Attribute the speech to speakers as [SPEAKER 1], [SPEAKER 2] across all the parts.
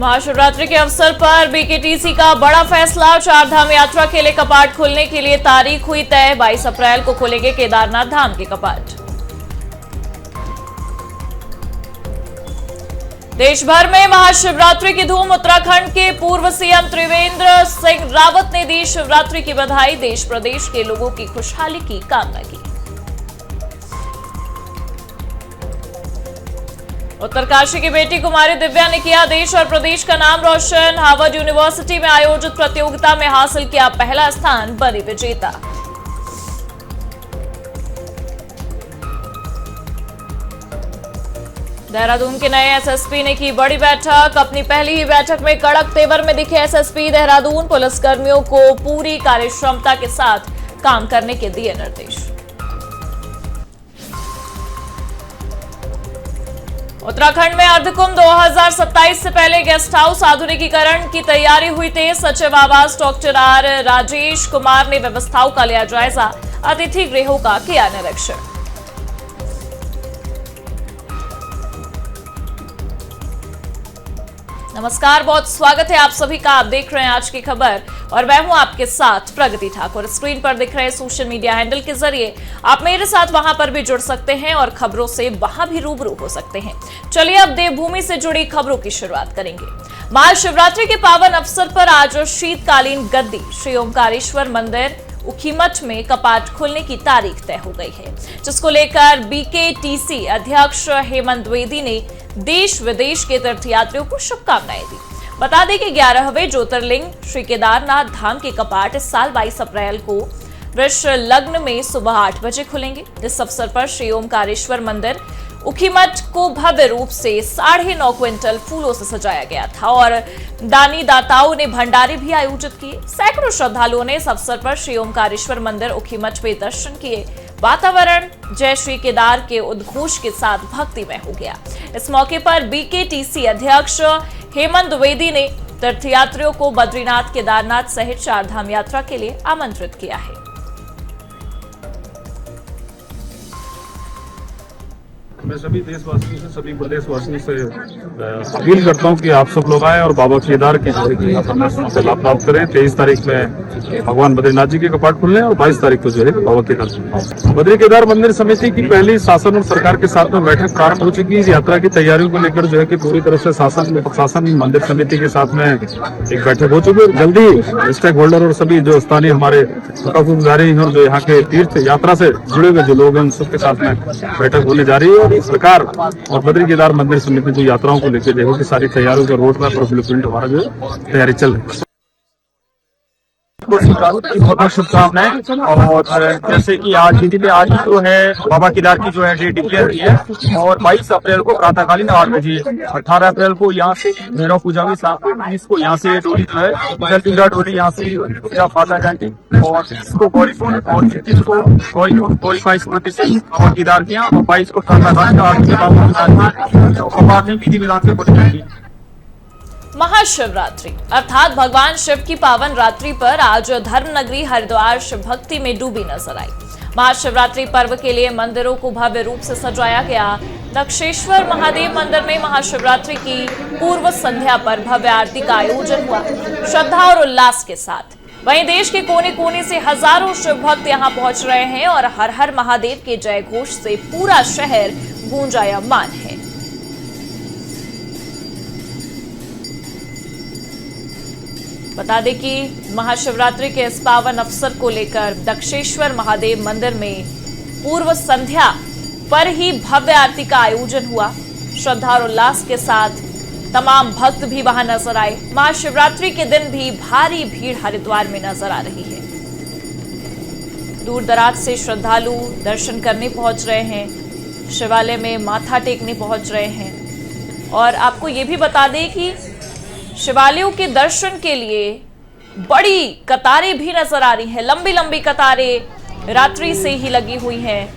[SPEAKER 1] महाशिवरात्रि के अवसर पर बीकेटीसी का बड़ा फैसला। चारधाम यात्रा के लिए कपाट खुलने के लिए तारीख हुई तय। 22 अप्रैल को खुलेंगे केदारनाथ धाम के कपाट। देश भर में महाशिवरात्रि की धूम। उत्तराखंड के पूर्व सीएम त्रिवेंद्र सिंह रावत ने दी शिवरात्रि की बधाई। देश प्रदेश के लोगों की खुशहाली की कामना की। उत्तरकाशी की बेटी कुमारी दिव्या ने किया देश और प्रदेश का नाम रोशन। हार्वर्ड यूनिवर्सिटी में आयोजित प्रतियोगिता में हासिल किया पहला स्थान, बनी विजेता। देहरादून के नए एसएसपी ने की बड़ी बैठक। अपनी पहली ही बैठक में कड़क तेवर में दिखे एसएसपी देहरादून। पुलिसकर्मियों को पूरी कार्यक्षमता के साथ काम करने के दिए निर्देश। उत्तराखंड में अर्धकुंभ 2027 से पहले गेस्ट हाउस आधुनिकीकरण की तैयारी हुई तेज। सचिव आवास डॉक्टर आर राजेश कुमार ने व्यवस्थाओं का लिया जायजा। अतिथि गृहों का किया निरीक्षण। नमस्कार, बहुत स्वागत है आप सभी का। आप देख रहे हैं आज की खबर और मैं हूं आपके साथ प्रगति ठाकुर। स्क्रीन पर दिख रहे सोशल मीडिया हैंडल के जरिए आप मेरे साथ वहां पर भी जुड़ सकते हैं और खबरों से वहां भी रूबरू हो सकते हैं। चलिए अब देवभूमि से जुड़ी खबरों की शुरुआत करेंगे। महाशिवरात्रि के पावन अवसर पर आज शीतकालीन गद्दी श्री ओमकारेश्वर मंदिर उखीमठ में कपाट खुलने की तारीख तय हो गई है, जिसको लेकर बीकेटीसी अध्यक्ष हेमंत द्विवेदी ने देश विदेश के तीर्थयात्रियों को शुभकामनाएं दी। बता दें कि 11वें ज्योतिर्लिंग श्री केदारनाथ धाम के कपाट इस साल 22 अप्रैल को वृष लग्न में सुबह 8 बजे खुलेंगे। इस अवसर पर श्री ओमकारेश्वर मंदिर उखीमठ को भव्य रूप से 9.5 क्विंटल फूलों से सजाया गया था और दानी दाताओं ने भंडारे भी आयोजित किए। सैकड़ों श्रद्धालुओं ने इस अवसर पर श्री ओमकारेश्वर मंदिर उखीमठ में दर्शन किए। वातावरण जय श्री केदार के उद्घोष के साथ भक्तिमय हो गया। इस मौके पर बीकेटीसी अध्यक्ष हेमंत द्विवेदी ने तीर्थयात्रियों को बद्रीनाथ, केदारनाथ सहित चारधाम यात्रा के लिए आमंत्रित किया है।
[SPEAKER 2] मैं सभी देशवासियों से, सभी प्रदेशवासियों से अपील करता हूं कि आप सब लोग आए और बाबा केदार के दर्शन से लाभ प्राप्त करें। 23 तारीख में भगवान बद्रीनाथ जी के कपाट खुलने और 22 तारीख को जो है बाबा केदार बद्री केदार मंदिर समिति की पहली शासन और सरकार के साथ में बैठक प्रारंभ हो चुकी है। इस यात्रा की तैयारियों को लेकर जो है कि पूरी तरह से शासन मंदिर समिति के साथ में एक बैठक हो चुकी है। जल्दी स्टेक होल्डर और सभी जो स्थानीय हमारे गुजारी और जो यहाँ के तीर्थ यात्रा से जुड़े हुए जो लोग हैं उन सबके साथ में बैठक होने जा रही है। सरकार और बद्री केदार मंदिर समिति जो यात्राओं को लेकर देखो कि सारी तैयारियों का रोड मैप और ब्लूप्रिंट हमारा जो तैयारी चल रही है।
[SPEAKER 3] बहुत बहुत शुभकामनाएं। और जैसे कि आज जो है बाबा केदार की जो है डेट डिक्लेयर की है और 22 अप्रैल को प्रातःकालीन 8 बजे, 18 अप्रैल को यहाँ से भैरव पूजा में 19 को यहाँ से डोली जो है डोली यहाँ से माता जाएंगे और इसको गौरीपुर और 21 को गौरीफाइज बाबा केदार के यहाँ और 22 को प्रातःकालीन 8 बजे विधि विधान से बोली जाएगी।
[SPEAKER 1] महाशिवरात्रि अर्थात भगवान शिव की पावन रात्रि पर आज धर्मनगरी हरिद्वार शिव भक्ति में डूबी नजर आई। महाशिवरात्रि पर्व के लिए मंदिरों को भव्य रूप से सजाया गया। दक्षेश्वर महादेव मंदिर में महाशिवरात्रि की पूर्व संध्या पर भव्य आरती का आयोजन हुआ, श्रद्धा और उल्लास के साथ। वहीं देश के कोने कोने से हजारों शिव भक्त यहाँ पहुंच रहे हैं और हर हर महादेव के जय घोष से पूरा शहर गूंजायमान है। बता दें कि महाशिवरात्रि के इस पावन अवसर को लेकर दक्षेश्वर महादेव मंदिर में पूर्व संध्या पर ही भव्य आरती का आयोजन हुआ। श्रद्धा और उल्लास के साथ तमाम भक्त भी वहां नजर आए। महाशिवरात्रि के दिन भी भारी भीड़ हरिद्वार में नजर आ रही है। दूर दराज से श्रद्धालु दर्शन करने पहुंच रहे हैं, शिवालय में माथा टेकने पहुंच रहे हैं। और आपको ये भी बता दें कि शिवालयों के दर्शन के लिए बड़ी कतारें भी नजर आ रही हैं। लंबी लंबी कतारें रात्रि से ही लगी हुई हैं,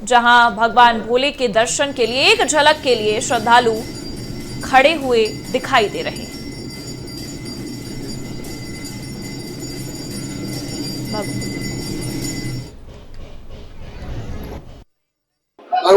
[SPEAKER 1] जहां भगवान भोले के दर्शन के लिए एक झलक के लिए श्रद्धालु खड़े हुए दिखाई दे रहे हैं।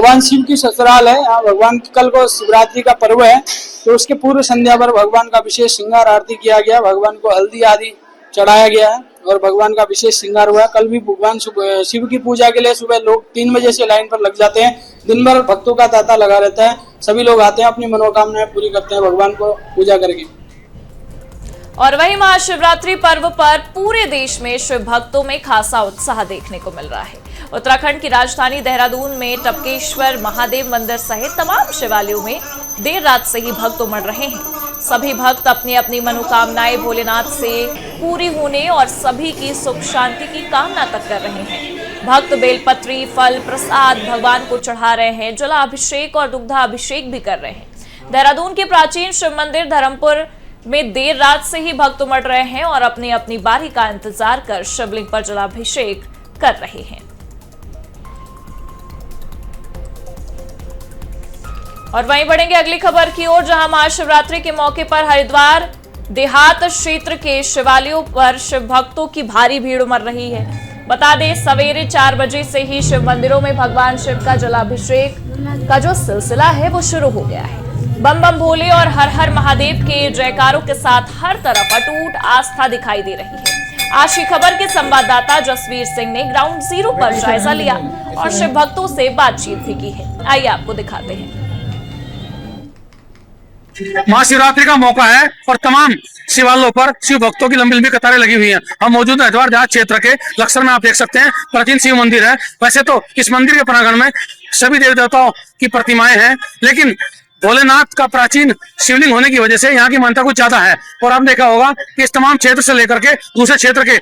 [SPEAKER 4] भगवान शिव की ससुराल है। यहाँ भगवान कल को शिवरात्रि का पर्व है, तो उसके पूर्व संध्या पर भगवान का विशेष श्रृंगार आरती किया गया। भगवान को हल्दी आदि चढ़ाया गया है और भगवान का विशेष श्रृंगार हुआ है। कल भी भगवान शिव की पूजा के लिए सुबह लोग 3 बजे से लाइन पर लग जाते हैं। दिन भर भक्तों का तांता लगा रहता है। सभी लोग आते हैं, अपनी मनोकामनाएं पूरी करते हैं भगवान को पूजा करके।
[SPEAKER 1] और वहीं महाशिवरात्रि पर्व पर पूरे देश में शिव भक्तों में खासा उत्साह देखने को मिल रहा है। उत्तराखंड की राजधानी देहरादून में टपकेश्वर महादेव मंदिर सहित तमाम शिवालयों में देर रात से ही भक्त उमड़ रहे हैं। सभी भक्त अपनी अपनी मनोकामनाएं भोलेनाथ से पूरी होने और सभी की सुख शांति की कामना तक कर रहे हैं। भक्त बेलपत्री, फल, प्रसाद भगवान को चढ़ा रहे हैं, जलाभिषेक और दुग्धाभिषेक भी कर रहे हैं। देहरादून के प्राचीन शिव मंदिर धर्मपुर में देर रात से ही भक्त उमड़ रहे हैं और अपनी अपनी बारी का इंतजार कर शिवलिंग पर जलाभिषेक कर रहे हैं। और वहीं बढ़ेंगे अगली खबर की ओर, जहां महाशिवरात्रि के मौके पर हरिद्वार देहात क्षेत्र के शिवालयों पर शिव भक्तों की भारी भीड़ उमड़ रही है। बता दें, सवेरे 4 बजे से ही शिव मंदिरों में भगवान शिव का जलाभिषेक का जो सिलसिला है वो शुरू हो गया है। बम बम भोले और हर हर महादेव के जयकारों के साथ हर तरफ अटूट आस्था दिखाई दे रही है। आज की खबर के संवाददाता जसवीर सिंह ने ग्राउंड जीरो पर जायजा लिया और शिव भक्तों से बातचीत भी की है। आइए आपको दिखाते हैं।
[SPEAKER 5] महाशिवरात्रि का मौका है और तमाम शिवालयों पर शिव भक्तों की लंबी लंबी कतारें लगी हुई हैं। हम मौजूद हैं हरिद्वार देहात क्षेत्र के लक्सर में। आप देख सकते हैं प्राचीन शिव मंदिर है। वैसे तो इस मंदिर के प्रांगण में सभी देवी देवताओं की प्रतिमाएं हैं, लेकिन भोलेनाथ का प्राचीन शिवलिंग होने की वजह से यहाँ की मान्यता कुछ ज्यादा है। और आपने देखा होगा कि इस तमाम क्षेत्र से लेकर के दूसरे क्षेत्र के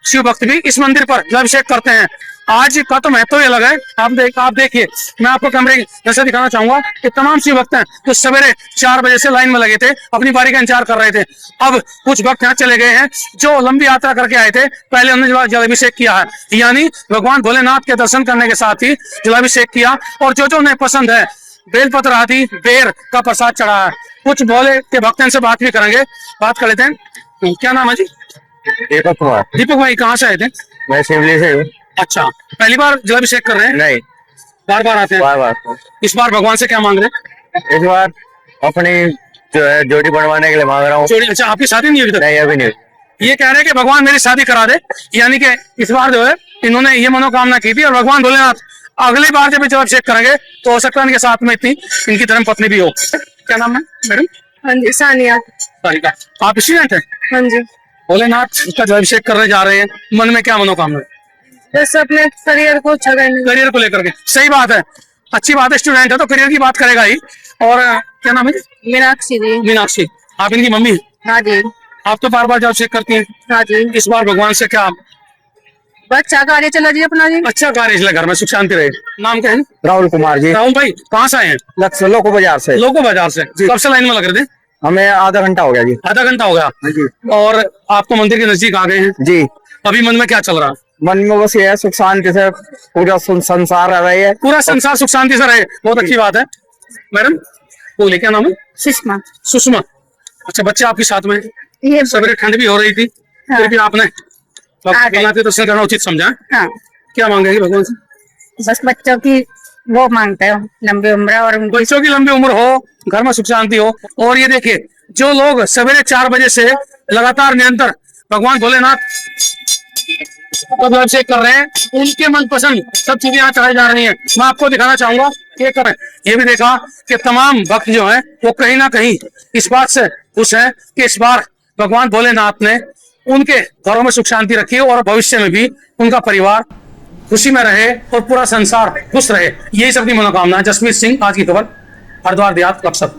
[SPEAKER 5] शिव भक्त भी इस मंदिर पर जलाभिषेक करते हैं। आज का तो महत्व ही अलग है। आप देखिए, मैं आपको कैमरे जैसे दिखाना चाहूंगा कि तमाम शिव भक्त हैं जो सवेरे 4 बजे से लाइन में लगे थे, अपनी बारी का इंतजार कर रहे थे। अब कुछ भक्त यहाँ चले गए हैं जो लंबी यात्रा करके आए थे, पहले उन्होंने जलाभिषेक किया है, यानी भगवान भोलेनाथ के दर्शन करने के साथ ही जलाभिषेक किया। और जो उन्हें पसंद है, बेलपत्र आदि बेर का प्रसाद चढ़ा है। कुछ भोले के भक्त इनसे बात भी करेंगे, बात कर लेते हैं। क्या नाम है जी?
[SPEAKER 3] दीपक कुमार।
[SPEAKER 5] दीपक भाई, कहाँ से आए थे?
[SPEAKER 3] मैं शिवली से हूँ।
[SPEAKER 5] अच्छा, पहली बार जलाभिषेक कर रहे हैं?
[SPEAKER 3] नहीं,
[SPEAKER 5] बार बार आते हैं?
[SPEAKER 3] बार बार।
[SPEAKER 5] इस बार भगवान से क्या मांग रहे हैं?
[SPEAKER 3] इस बार अपनी जो है जोड़ी बनवाने के लिए मांग रहा हूँ।
[SPEAKER 5] जोड़ी? अच्छा, आपकी शादी नहीं हुई अभी तक?
[SPEAKER 3] नहीं, अभी नहीं।
[SPEAKER 5] ये कह रहे हैं कि भगवान मेरी शादी करा दे, यानी कि इस बार जो है इन्होंने ये मनोकामना की थी और भगवान भोलेनाथ अगली बार जब जलाभिषेक करेंगे तो हो सकता है इनके साथ में इतनी इनकी धर्म पत्नी भी हो। क्या नाम है मैडम?
[SPEAKER 6] हाँ जी, सानिया।
[SPEAKER 5] सारिका। आप स्टूडेंट हैं?
[SPEAKER 6] हाँ जी।
[SPEAKER 5] भोलेनाथ का जलाभिषेक करने जा रहे हैं, मन में क्या मनोकामना है?
[SPEAKER 6] बस अपने करियर को अच्छा करने।
[SPEAKER 5] करियर को लेकर के? सही बात है, अच्छी बात है। स्टूडेंट है तो करियर की बात करेगा ही। और क्या नाम है?
[SPEAKER 6] मीनाक्षी जी।
[SPEAKER 5] मीनाक्षी। आप इनकी मम्मी हैं?
[SPEAKER 6] हाँ जी।
[SPEAKER 5] आप तो बार बार जलाभिषेक करती हैं?
[SPEAKER 6] हाँ जी।
[SPEAKER 5] इस बार भगवान से क्या?
[SPEAKER 6] अच्छा कार्य चला जी अपना जी।
[SPEAKER 5] अच्छा कार्य चला, घर में सुख शांति रहे। नाम क्या है?
[SPEAKER 3] राहुल कुमार जी।
[SPEAKER 5] राहुल भाई, कहाँ से आए हैं?
[SPEAKER 3] लक्सर लोको बाजार से।
[SPEAKER 5] लोको बाजार से। कब से लाइन में लग रहे थे?
[SPEAKER 3] हमें आधा घंटा हो गया जी।
[SPEAKER 5] आधा घंटा हो गया
[SPEAKER 3] जी।
[SPEAKER 5] और आप तो मंदिर के नजदीक आ गए हैं
[SPEAKER 3] जी।
[SPEAKER 5] अभी मन में क्या चल रहा है?
[SPEAKER 3] मन में बस ये है सुख शांति से पूरा संसार रह रही है।
[SPEAKER 5] पूरा संसार सुख शांति से रहे, बहुत अच्छी बात है। मैडम बोलिए, क्या नाम है?
[SPEAKER 6] सुषमा।
[SPEAKER 5] सुषमा। अच्छा, बच्चे आपके साथ में?
[SPEAKER 6] ये
[SPEAKER 5] सवेरे ठंड भी हो रही थी,
[SPEAKER 6] हाँ।
[SPEAKER 5] फिर भी आपने भगवान के दर्शन करना उचित समझा?
[SPEAKER 6] हाँ।
[SPEAKER 5] क्या मांगेंगे भगवान से?
[SPEAKER 6] बस बच्चों की वो मांगते हो, लंबी उम्र और
[SPEAKER 5] बच्चों की लंबी उम्र हो, घर में सुख शांति हो। और ये देखिए, जो लोग सवेरे 4 बजे से लगातार निरंतर भगवान भोलेनाथ को अभिषेक कर रहे हैं, उनके मनपसंद सब चीजें यहाँ चढ़ाई जा रही हैं। मैं आपको दिखाना चाहूंगा ये करें। ये भी देखा कि तमाम भक्त जो हैं वो कहीं ना कहीं इस बात से खुश हैं कि इस बार भगवान भोलेनाथ ने उनके घरों में सुख शांति रखी और भविष्य में भी उनका परिवार खुशी में रहे और पूरा संसार खुश रहे। यही सबकी मनोकामना है। जसवीर सिंह, आज की खबर, हरिद्वार देहात, लक्सर।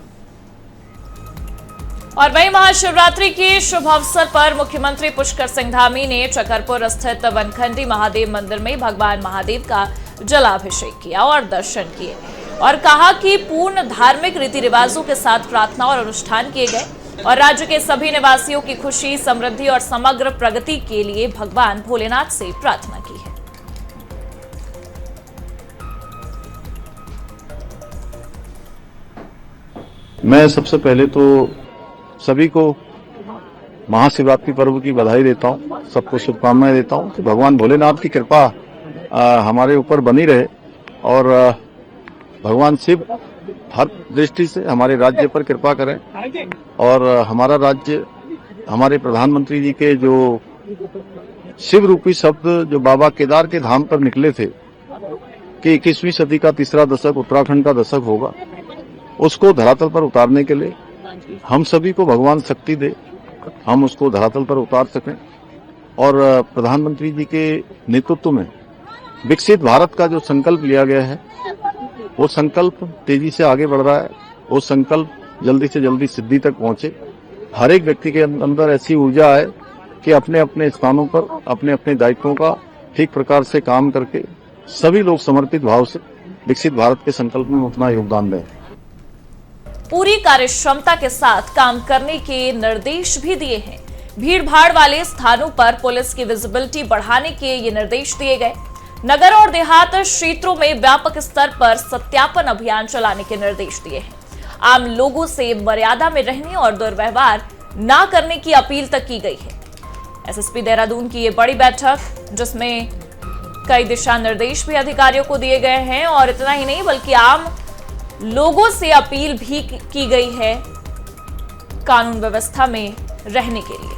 [SPEAKER 1] और वहीं महाशिवरात्रि के शुभ अवसर पर मुख्यमंत्री पुष्कर सिंह धामी ने चकरपुर स्थित वनखंडी महादेव मंदिर में भगवान महादेव का जलाभिषेक किया और दर्शन किए और कहा कि पूर्ण धार्मिक रीति रिवाजों के साथ प्रार्थना और अनुष्ठान किए गए और राज्य के सभी निवासियों की खुशी, समृद्धि और समग्र प्रगति के लिए भगवान भोलेनाथ से प्रार्थना की है।
[SPEAKER 7] मैं सबसे पहले तो सभी को महाशिवरात्रि पर्व की बधाई देता हूँ, सबको शुभकामनाएं देता हूँ कि भगवान भोलेनाथ की कृपा हमारे ऊपर बनी रहे और भगवान शिव हर दृष्टि से हमारे राज्य पर कृपा करें और हमारा राज्य हमारे प्रधानमंत्री जी के जो शिव रूपी शब्द जो बाबा केदार के धाम पर निकले थे कि 21वीं सदी का तीसरा दशक उत्तराखंड का दशक होगा, उसको धरातल पर उतारने के लिए हम सभी को भगवान शक्ति दे, हम उसको धरातल पर उतार सकें और प्रधानमंत्री जी के नेतृत्व में विकसित भारत का जो संकल्प लिया गया है वो संकल्प तेजी से आगे बढ़ रहा है। वो संकल्प जल्दी से जल्दी सिद्धि तक पहुंचे, हर एक व्यक्ति के अंदर ऐसी ऊर्जा आए कि अपने अपने स्थानों पर अपने अपने दायित्वों का ठीक प्रकार से काम करके सभी लोग समर्पित भाव से विकसित भारत के संकल्प में अपना योगदान दें।
[SPEAKER 1] पूरी कार्यक्षमता के साथ काम करने के निर्देश भी दिए हैं। भीड़ भाड़ वाले स्थानों पर पुलिस की विजिबिलिटी बढ़ाने के ये निर्देश दिए गए। नगर और देहात क्षेत्रों में व्यापक स्तर पर सत्यापन अभियान चलाने के निर्देश दिए हैं। आम लोगों से मर्यादा में रहने और दुर्व्यवहार न करने की अपील तक की गई है। एसएसपी देहरादून की ये बड़ी बैठक, जिसमें कई दिशा निर्देश भी अधिकारियों को दिए गए हैं और इतना ही नहीं बल्कि आम लोगों से अपील भी की गई है कानून व्यवस्था में रहने के लिए।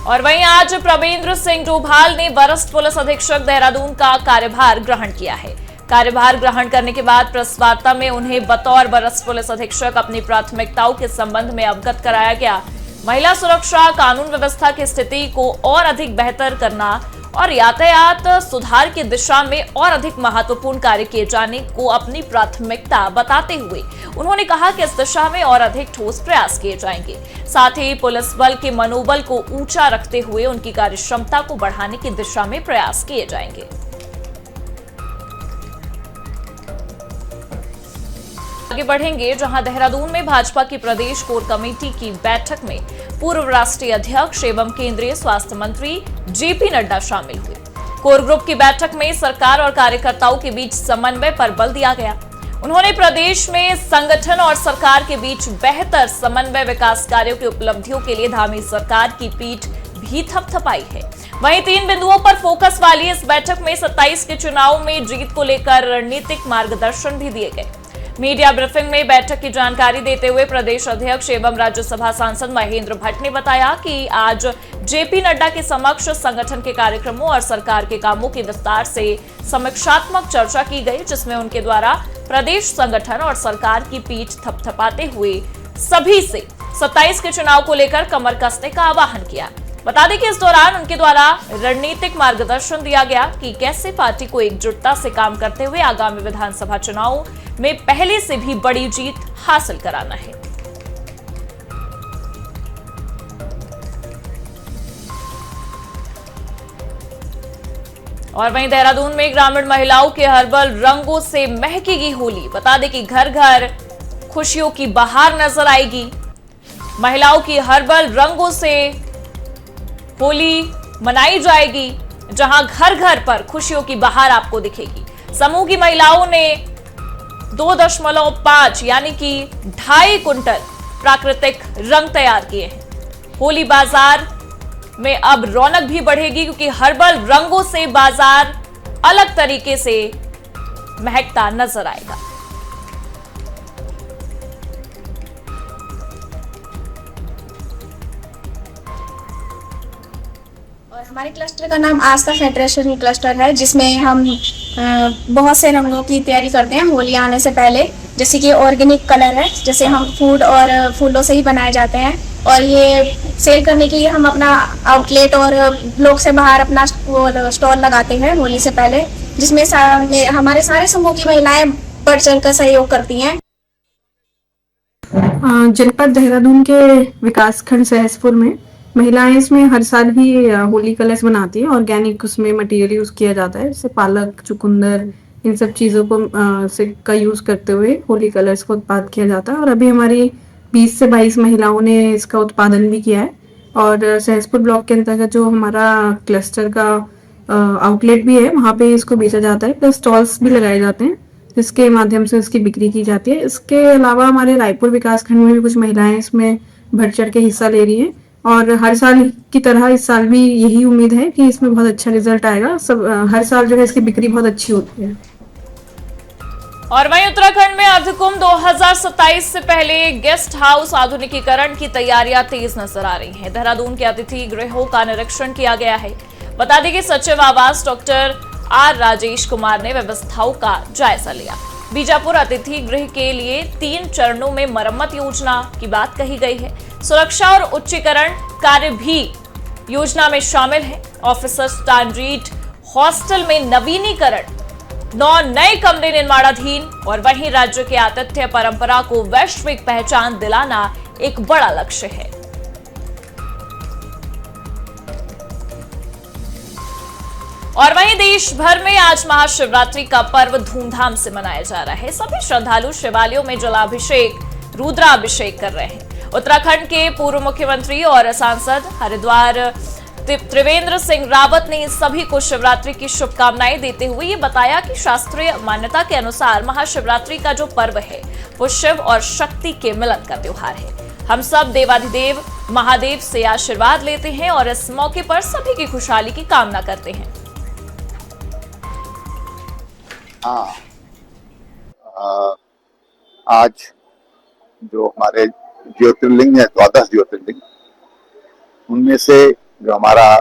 [SPEAKER 1] और वहीं आज प्रवेंद्र सिंह डोभाल ने वरिष्ठ पुलिस अधीक्षक देहरादून का कार्यभार ग्रहण किया है। कार्यभार ग्रहण करने के बाद प्रेस वार्ता में उन्हें बतौर वरिष्ठ पुलिस अधीक्षक अपनी प्राथमिकताओं के संबंध में अवगत कराया गया। महिला सुरक्षा, कानून व्यवस्था की स्थिति को और अधिक बेहतर करना और यातायात सुधार की दिशा में और अधिक महत्वपूर्ण कार्य किए जाने को अपनी प्राथमिकता बताते हुए उन्होंने कहा कि इस दिशा में और अधिक ठोस प्रयास किए जाएंगे। साथ ही पुलिस बल के मनोबल को ऊंचा रखते हुए उनकी कार्यक्षमता को बढ़ाने की दिशा में प्रयास किए जाएंगे। आगे बढ़ेंगे, जहां देहरादून में भाजपा की प्रदेश कोर कमेटी की बैठक में पूर्व राष्ट्रीय अध्यक्ष एवं केंद्रीय स्वास्थ्य मंत्री जेपी नड्डा शामिल हुए। कोर ग्रुप की बैठक में सरकार और कार्यकर्ताओं के बीच समन्वय पर बल दिया गया। उन्होंने प्रदेश में संगठन और सरकार के बीच बेहतर समन्वय, विकास कार्यों की उपलब्धियों के लिए धामी सरकार की पीठ भी थपथपाई है। वहीं 3 बिंदुओं पर फोकस वाली इस बैठक में 27 के चुनाव में जीत को लेकर रणनीतिक मार्गदर्शन भी दिए गए। मीडिया ब्रीफिंग में बैठक की जानकारी देते हुए प्रदेश अध्यक्ष एवं राज्यसभा सांसद महेंद्र भट्ट ने बताया कि आज जेपी नड्डा के समक्ष संगठन के कार्यक्रमों और सरकार के कामों की विस्तार से समीक्षात्मक चर्चा की गई, जिसमें उनके द्वारा प्रदेश संगठन और सरकार की पीठ थपथपाते हुए सभी से 27 के चुनाव को लेकर कमर कसने का आह्वान किया। बता दें कि इस दौरान उनके द्वारा रणनीतिक मार्गदर्शन दिया गया कि कैसे पार्टी को एकजुटता से काम करते हुए आगामी विधानसभा चुनाव में पहले से भी बड़ी जीत हासिल कराना है। और वहीं देहरादून में ग्रामीण महिलाओं के हर्बल रंगों से महकेगी होली। बता दें कि घर घर खुशियों की बहार नजर आएगी। महिलाओं की हर्बल रंगों से होली मनाई जाएगी, जहां घर घर पर खुशियों की बहार आपको दिखेगी। समूह की महिलाओं ने 2.5 यानी कि 2.5 कुंटल प्राकृतिक रंग तैयार किए हैं। होली बाजार में अब रौनक भी बढ़ेगी, क्योंकि हर्बल रंगों से बाजार अलग तरीके से महकता नजर आएगा।
[SPEAKER 8] और हमारे क्लस्टर का नाम आस्था फेडरेशन क्लस्टर है, जिसमें हम बहुत से रंगों की तैयारी करते हैं होली आने से पहले। जैसे कि ऑर्गेनिक कलर है, जैसे हम फूड और फूलों से ही बनाए जाते हैं, और ये सेल करने के लिए हम अपना आउटलेट और ब्लॉक से बाहर अपना स्टॉल लगाते हैं होली से पहले, जिसमें हमारे सारे समूह की महिलाएं बढ़ चढ़ कर सहयोग करती हैं।
[SPEAKER 9] जनपद देहरादून के विकासखंड सहसपुर में महिलाएं इसमें हर साल भी होली कलर्स बनाती है। ऑर्गेनिक उसमें मटेरियल यूज किया जाता है, जैसे पालक, चुकंदर, इन सब चीज़ों को का यूज करते हुए होली कलर्स का उत्पादन किया जाता है। और अभी हमारी 20 से 22 महिलाओं ने इसका उत्पादन भी किया है। और सहसपुर ब्लॉक के अंतर्गत जो हमारा क्लस्टर का आउटलेट भी है, वहाँ पे इसको बेचा जाता है, प्लस स्टॉल्स भी लगाए जाते हैं जिसके माध्यम से इसकी बिक्री की जाती है। इसके अलावा हमारे रायपुर विकासखंड में भी कुछ महिलाएं इसमें बढ़ चढ़ के हिस्सा ले रही हैं। और हर साल की तरह इस साल भी यही उम्मीद है कि इसमें बहुत अच्छा रिजल्ट आएगा। सब हर साल जो है इसकी बिक्री बहुत अच्छी होती है।
[SPEAKER 1] और वहीं उत्तराखंड में अर्धकुंभ 2027 से पहले गेस्ट हाउस आधुनिकीकरण की तैयारियां तेज नजर आ रही हैं। देहरादून के अतिथि गृहों का निरीक्षण किया गया है। बता दें कि सचिव आवास डॉक्टर आर राजेश कुमार ने व्यवस्थाओं का जायजा लिया। बीजापुर अतिथि गृह के लिए 3 चरणों में मरम्मत योजना की बात कही गई है। सुरक्षा और उच्चीकरण कार्य भी योजना में शामिल है। ऑफिसर स्टैंडर्ड हॉस्टल में नवीनीकरण, 9 नए कमरे निर्माणाधीन और वहीं राज्य के आतिथ्य परंपरा को वैश्विक पहचान दिलाना एक बड़ा लक्ष्य है। और वहीं देश भर में आज महाशिवरात्रि का पर्व धूमधाम से मनाया जा रहा है। सभी श्रद्धालु शिवालयों में जलाभिषेक, रुद्राभिषेक कर रहे हैं। उत्तराखंड के पूर्व मुख्यमंत्री और सांसद हरिद्वार त्रिवेंद्र सिंह रावत ने सभी को शिवरात्रि की शुभकामनाएं देते हुए ये बताया कि शास्त्रीय मान्यता के अनुसार महाशिवरात्रि का जो पर्व है वो शिव और शक्ति के मिलन का त्योहार है। हम सब देवाधिदेव महादेव से आशीर्वाद लेते हैं और इस मौके पर सभी की खुशहाली की कामना करते हैं।
[SPEAKER 7] आज जो हमारे ज्योतिर्लिंग है, 12 ज्योतिर्लिंग, उनमें से जो हमारा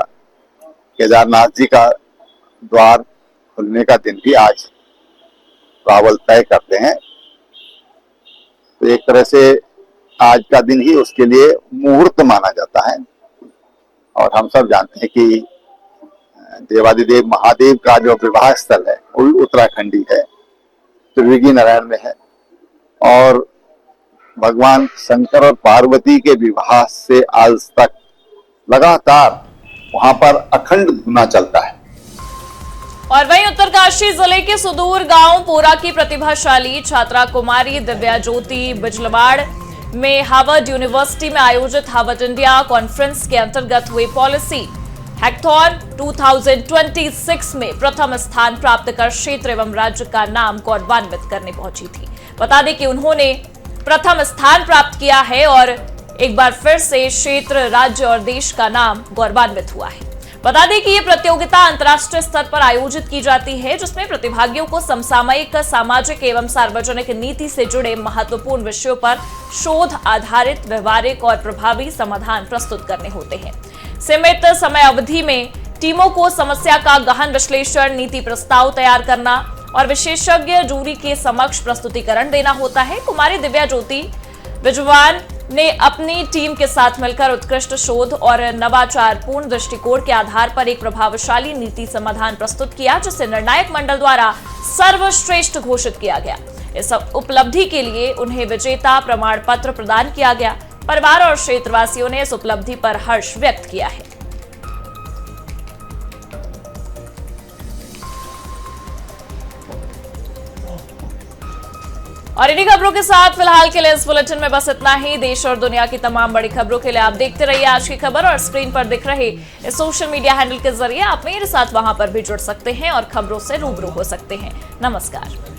[SPEAKER 7] केदारनाथ जी का द्वार खुलने का दिन भी आज रावल तय करते हैं। तो एक तरह से आज का दिन ही उसके लिए मुहूर्त माना जाता है। और हम सब जानते हैं कि देवादिदेव महादेव का जो विवाह स्थल है वो उत्तराखंडी है, त्रिवेणी नारायण में है। और भगवान शंकर और पार्वती के विवाह से आज तक लगातार वहां पर अखंड धुना चलता है।
[SPEAKER 1] और वहीं उत्तरकाशी जिले के सुदूर गांव पोरा की प्रतिभाशाली छात्रा कुमारी दिव्या ज्योति बिजलवाड़ में हार्वर्ड यूनिवर्सिटी में आयोजित हार्वर्ड इंडिया कॉन्फ्रेंस के अंतर्गत हुए पॉलिसी हैकथॉन 2026 में प्रथम स्थान प्राप्त कर क्षेत्र एवं राज्य का नाम गौरवान्वित करने पहुंची थी। बता दें कि उन्होंने प्रथम स्थान प्राप्त किया है और एक बार फिर से क्षेत्र, राज्य और देश का नाम गौरवान्वित हुआ है। बता दें कि ये प्रतियोगिता अंतर्राष्ट्रीय स्तर पर आयोजित की जाती है, जिसमें प्रतिभागियों को समसामयिक, सामाजिक एवं सार्वजनिक नीति से जुड़े महत्वपूर्ण विषयों पर शोध आधारित, व्यवहारिक और प्रभावी समाधान प्रस्तुत करने होते हैं। सीमित समय अवधि में टीमों को समस्या का गहन विश्लेषण, नीति प्रस्ताव तैयार करना और विशेषज्ञ जूरी के समक्ष प्रस्तुतिकरण देना होता है। कुमारी दिव्या ज्योति बिजवान ने अपनी टीम के साथ मिलकर उत्कृष्ट शोध और नवाचारपूर्ण दृष्टिकोण के आधार पर एक प्रभावशाली नीति समाधान प्रस्तुत किया, जिसे निर्णायक मंडल द्वारा सर्वश्रेष्ठ घोषित किया गया। इस उपलब्धि के लिए उन्हें विजेता प्रमाण पत्र प्रदान किया गया। परिवार और क्षेत्रवासियों ने इस उपलब्धि पर हर्ष व्यक्त किया है। और इन्हीं खबरों के साथ फिलहाल के लिए इस बुलेटिन में बस इतना ही। देश और दुनिया की तमाम बड़ी खबरों के लिए आप देखते रहिए आज की खबर और स्क्रीन पर दिख रहे इस सोशल मीडिया हैंडल के जरिए आप मेरे साथ वहां पर भी जुड़ सकते हैं और खबरों से रूबरू हो सकते हैं। नमस्कार।